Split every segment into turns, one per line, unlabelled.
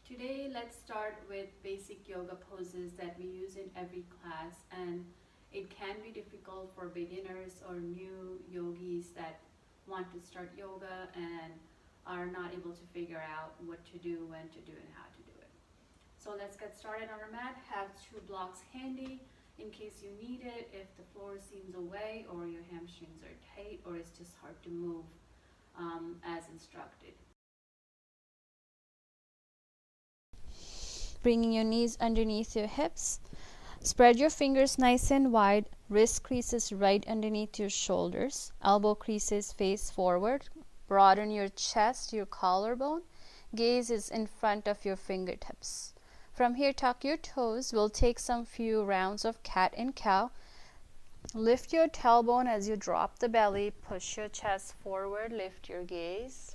Today, let's start with basic yoga poses that we use in every class, and it can be difficult for beginners or new yogis that want to start yoga and are not able to figure out what to do, when to do, and how to do it. So let's get started on our mat. Have two blocks handy in case you need it if the floor seems away or your hamstrings are tight or it's just hard to move as instructed.
Bringing your knees underneath your hips. Spread your fingers nice and wide. Wrist creases right underneath your shoulders. Elbow creases face forward. Broaden your chest, your collarbone. Gaze is in front of your fingertips. From here, tuck your toes. We'll take some few rounds of cat and cow. Lift your tailbone as you drop the belly. Push your chest forward. Lift your gaze.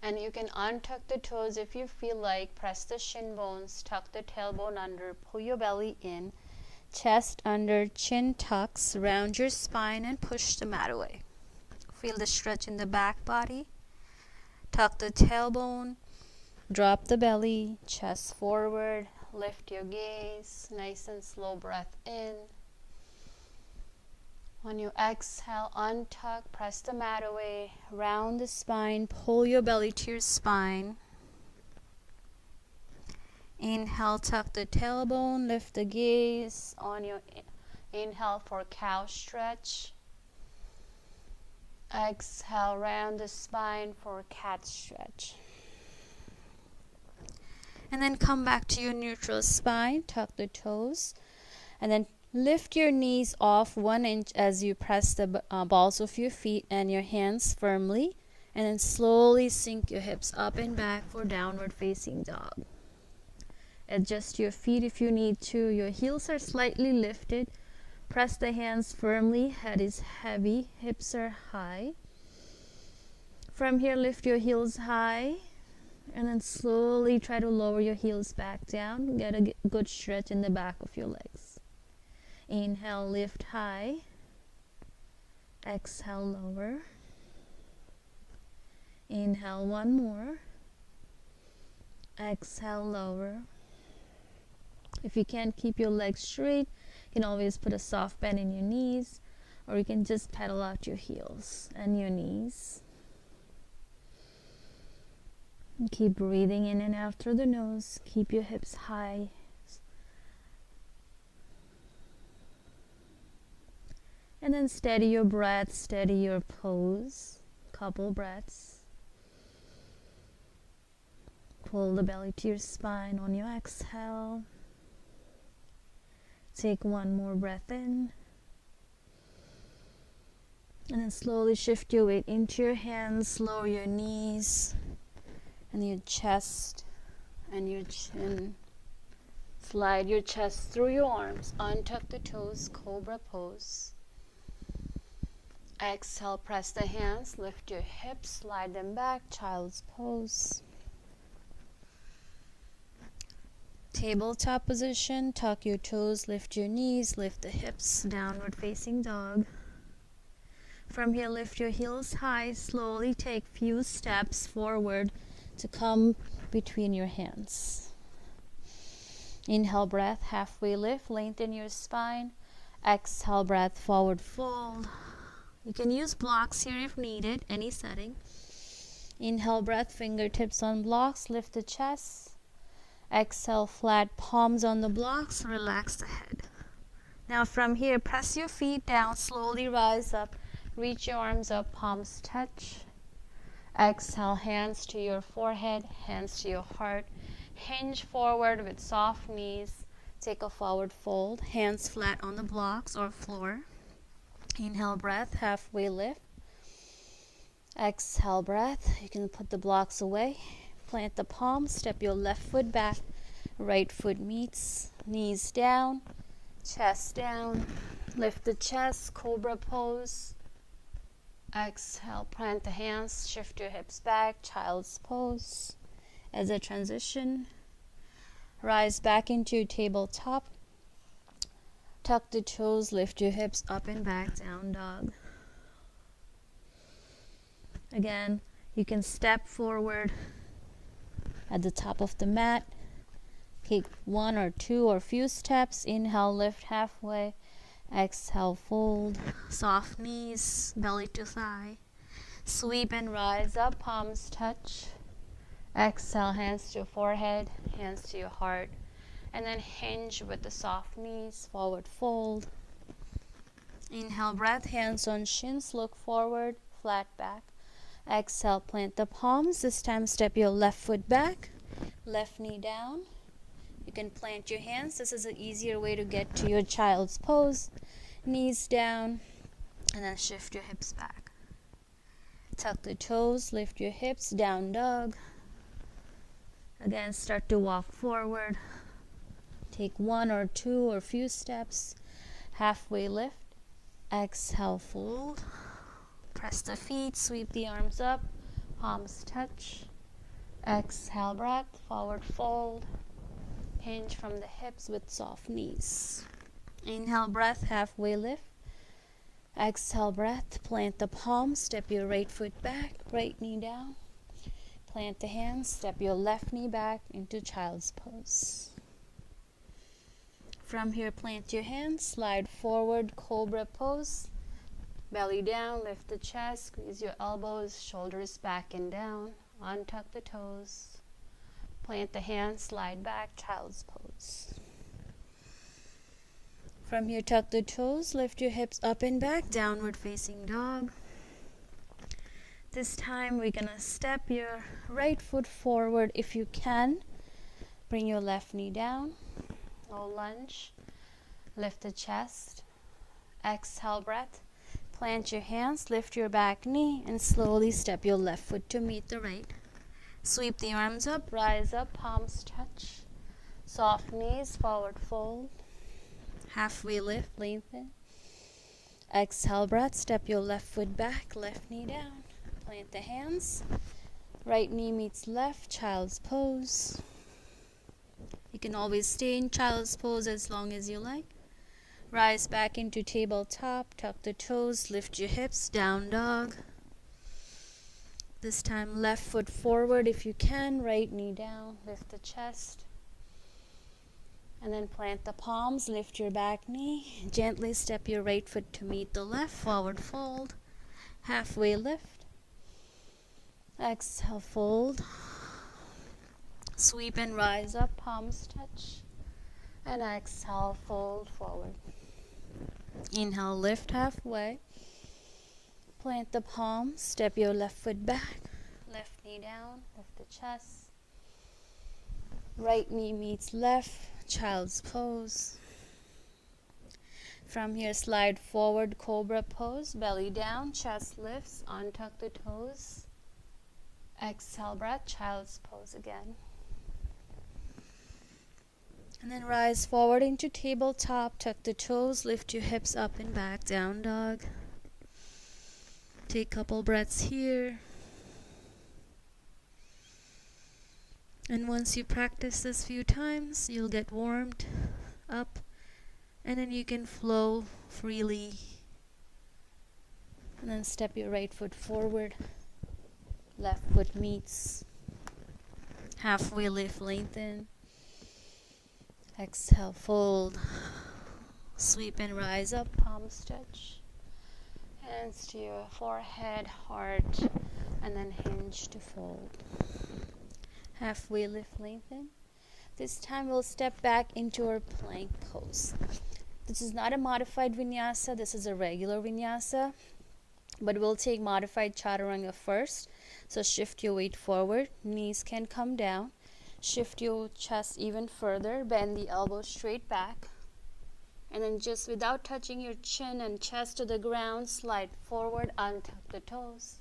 And you can untuck the toes if you feel like. Press the shin bones, tuck the tailbone under, pull your belly in, chest under, chin tucks, round your spine and push the mat away. Feel the stretch in the back body. Tuck the tailbone, drop the belly, chest forward, lift your gaze, nice and slow breath in. When you exhale, untuck, press the mat away, round the spine, pull your belly to your spine. Inhale, tuck the tailbone, lift the gaze. On your inhale for cow stretch. Exhale, round the spine for cat stretch. And then come back to your neutral spine, tuck the toes, and then lift your knees off 1 inch as you press the balls of your feet and your hands firmly, and then slowly sink your hips up and back for downward facing dog. Adjust your feet if you need to. Your heels are slightly lifted. Press the hands firmly. Head is heavy. Hips are high. From here, lift your heels high, and then slowly try to lower your heels back down. Get a good stretch in the back of your legs. Inhale, lift high. Exhale, lower. Inhale, one more. Exhale, lower. If you can't keep your legs straight, you can always put a soft bend in your knees, or you can just pedal out your heels and your knees. And keep breathing in and out through the nose. Keep your hips high. And then steady your breath, steady your pose. Couple breaths. Pull the belly to your spine on your exhale. Take one more breath in. And then slowly shift your weight into your hands. Lower your knees and your chest and your chin. Slide your chest through your arms. Untuck the toes, cobra pose. Exhale, press the hands, lift your hips, slide them back, child's pose. Tabletop position, tuck your toes, lift your knees, lift the hips, downward facing dog. From here, lift your heels high, slowly take few steps forward to come between your hands. Inhale, breath, halfway lift, lengthen your spine. Exhale, breath, forward fold. You can use blocks here if needed, any setting. Inhale, breath, fingertips on blocks, lift the chest. Exhale, flat palms on the blocks, relax the head. Now from here, press your feet down, slowly rise up, reach your arms up, palms touch. Exhale, hands to your forehead, hands to your heart. Hinge forward with soft knees. Take a forward fold, hands flat on the blocks or floor. Inhale, breath, halfway lift. Exhale, breath. You can put the blocks away. Plant the palms, step your left foot back. Right foot meets, knees down, chest down. Lift the chest, cobra pose. Exhale, plant the hands, shift your hips back, child's pose. As a transition, rise back into tabletop. Tuck the toes, lift your hips up and back, down dog. Again, you can step forward, at the top of the mat. Take 1 or 2 or few steps. Inhale, lift halfway. Exhale, fold. Soft knees, belly to thigh. Sweep and rise up, palms touch. Exhale, hands to forehead, hands to your heart. And then hinge with the soft knees, forward fold. Inhale, breath, hands on shins, look forward, flat back. Exhale, plant the palms. This time step your left foot back, left knee down. You can plant your hands. This is an easier way to get to your child's pose. Knees down, and then shift your hips back. Tuck the toes, lift your hips, down dog. Again, start to walk forward. Take 1 or 2 or few steps. Halfway lift. Exhale, fold. Press the feet, sweep the arms up. Palms touch. Exhale, breath, forward fold. Hinge from the hips with soft knees. Inhale, breath, halfway lift. Exhale, breath, plant the palms, step your right foot back, right knee down. Plant the hands, step your left knee back into child's pose. From here, plant your hands, slide forward, cobra pose. Belly down, lift the chest, squeeze your elbows, shoulders back and down. Untuck the toes. Plant the hands, slide back, child's pose. From here, tuck the toes, lift your hips up and back, downward facing dog. This time we're gonna step your right foot forward if you can. Bring your left knee down. No lunge. Lift the chest. Exhale, breath. Plant your hands, lift your back knee, and slowly step your left foot to meet the right. Sweep the arms up, rise up, palms touch. Soft knees, forward fold. Halfway lift, lengthen. Exhale, breath, step your left foot back, left knee down. Plant the hands. Right knee meets left, child's pose. You can always stay in child's pose as long as you like. Rise back into tabletop, tuck the toes, lift your hips, down dog. This time left foot forward if you can, right knee down, lift the chest. And then plant the palms, lift your back knee. Gently step your right foot to meet the left, forward fold. Halfway lift. Exhale, fold. Sweep and rise up, palms touch. And exhale, fold forward. Inhale, lift halfway. Plant the palms, step your left foot back. Left knee down, lift the chest. Right knee meets left, child's pose. From here, slide forward, cobra pose, belly down, chest lifts, untuck the toes. Exhale, breath, child's pose again. And then rise forward into tabletop, tuck the toes, lift your hips up and back, down dog. Take a couple breaths here. And once you practice this few times, you'll get warmed up, and then you can flow freely. And then step your right foot forward. Left foot meets. Halfway lift, lengthen. Exhale, fold. Sweep and rise up, palms touch. Hands to your forehead, heart, and then hinge to fold. Halfway lift, lengthen. This time we'll step back into our plank pose. This is not a modified vinyasa, this is a regular vinyasa. But we'll take modified chaturanga first. So shift your weight forward, knees can come down. Shift your chest even further, bend the elbows straight back. And then just without touching your chin and chest to the ground, slide forward, untuck the toes.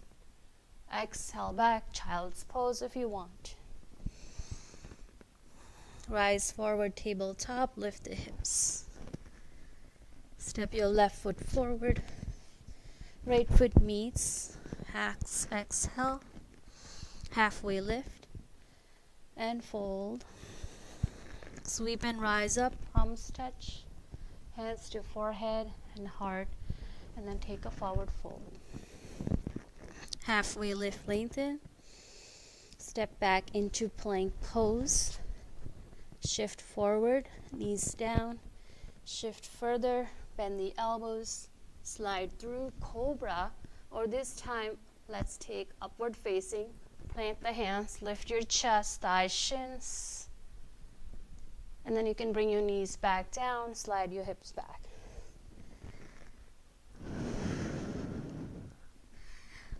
Exhale back, child's pose if you want. Rise forward, tabletop, lift the hips. Step your left foot forward. Right foot meets. Exhale. Halfway lift. And fold. Sweep and rise up, palms touch. Hands to forehead and heart. And then take a forward fold. Halfway lift, lengthen. Step back into plank pose. Shift forward, knees down. Shift further, bend the elbows, slide through cobra, or this time let's take upward facing. Plant the hands, lift your chest, thighs, shins. And then you can bring your knees back down, slide your hips back.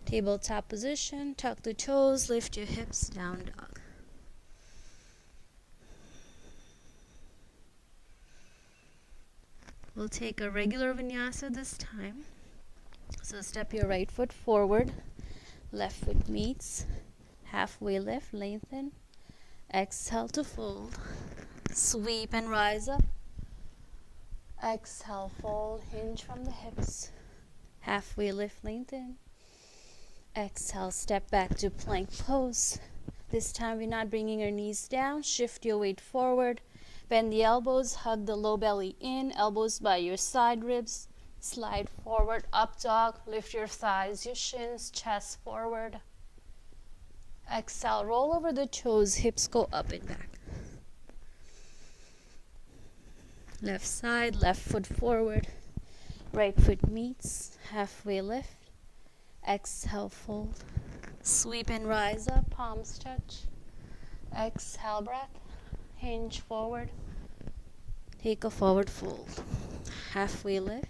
Tabletop position, tuck the toes, lift your hips, down dog. We'll take a regular vinyasa this time. So step your right foot forward, left foot meets, halfway lift, lengthen. Exhale to fold. Sweep and rise up. Exhale, fold, hinge from the hips. Halfway lift, lengthen. Exhale, step back to plank pose. This time we're not bringing our knees down. Shift your weight forward. Bend the elbows, hug the low belly in, elbows by your side ribs. Slide forward, up dog, lift your thighs, your shins, chest forward. Exhale, roll over the toes, hips go up and back. Left side, left foot forward. Right foot meets, halfway lift. Exhale, fold. Sweep and rise up, palms touch. Exhale, breath. Hinge forward. Take a forward fold. Halfway lift.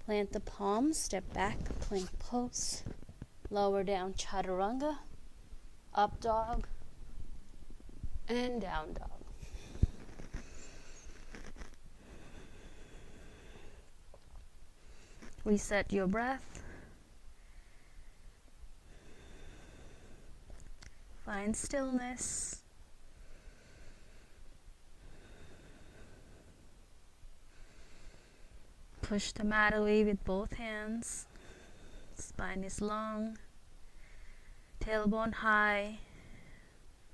Plant the palms, step back, plank pose. Lower down, chaturanga. Up dog. And down dog. Reset your breath. Find stillness. Push the mat away with both hands. Spine is long. Tailbone high.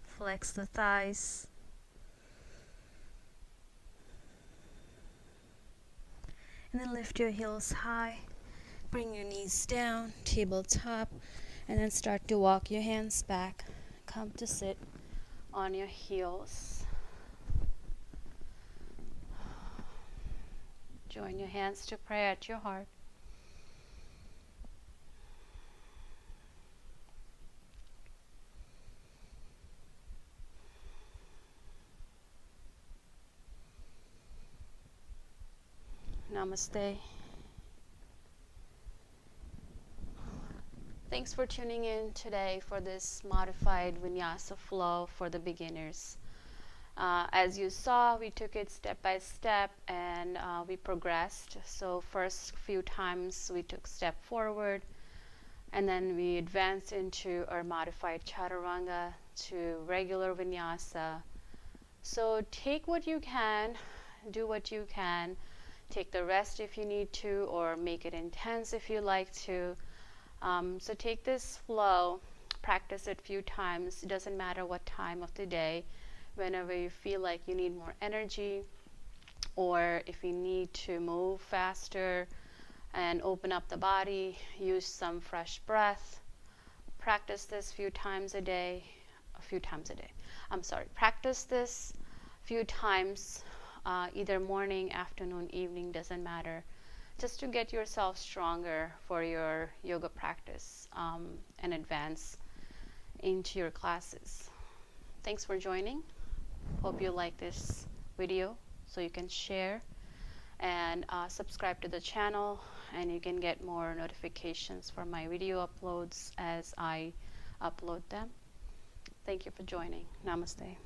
Flex the thighs. And then lift your heels high. Bring your knees down, tabletop, and then start to walk your hands back. Come to sit on your heels. Join your hands to pray at your heart. Namaste. Thanks for tuning in today for this modified Vinyasa Flow for the beginners. As you saw, we took it step by step and we progressed. So first few times we took step forward and then we advanced into our modified chaturanga to regular vinyasa. So take what you can, do what you can, take the rest if you need to, or make it intense if you like to. So take this flow, practice it a few times. It doesn't matter what time of the day. Whenever you feel like you need more energy, or if you need to move faster and open up the body, use some fresh breath. Practice this practice this few times, either morning, afternoon, evening, doesn't matter, just to get yourself stronger for your yoga practice and advance into your classes. Thanks for joining. Hope you like this video, so you can share and subscribe to the channel, and you can get more notifications for my video uploads as I upload them. Thank you for joining. Namaste.